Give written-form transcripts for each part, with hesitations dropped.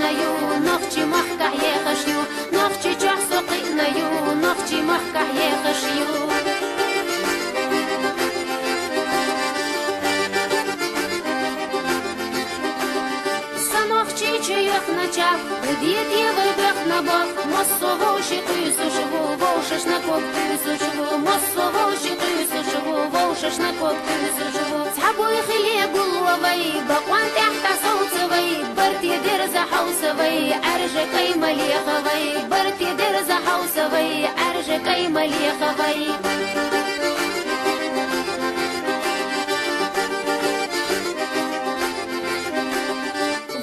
سقينا يو نختي محكح يا خشيو نختي جح سقينا يو نختي محكح يا خشيو на чав, дід є вибрах на бок, мосову щитую живу, вовшиш на коптую живу, мосову щитую живу, вовшиш на коптую живу. Схабуй хліб головий, бакван тахта соуцевий, برتي درز حوسوي أرجكي مليخوي برتي درز حوسوي أرجكي مليخوي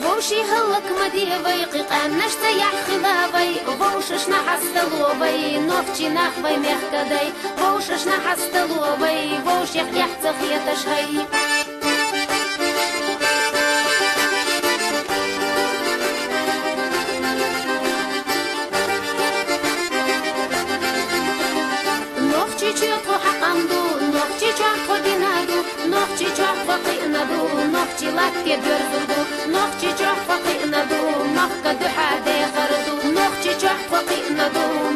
ووشي هلك مديوي قيقان نشتيح خلافي ووشش نحستلوبي نوفتي نخوي ميخكدي ووشش نحستلوبي ووشيخ يحتخ يتشهي نختي جح فقينا دو نختي لاتي بيرزدو نختي جح فقينا دو مخك دو حادي خردو نختي جح فقينا دو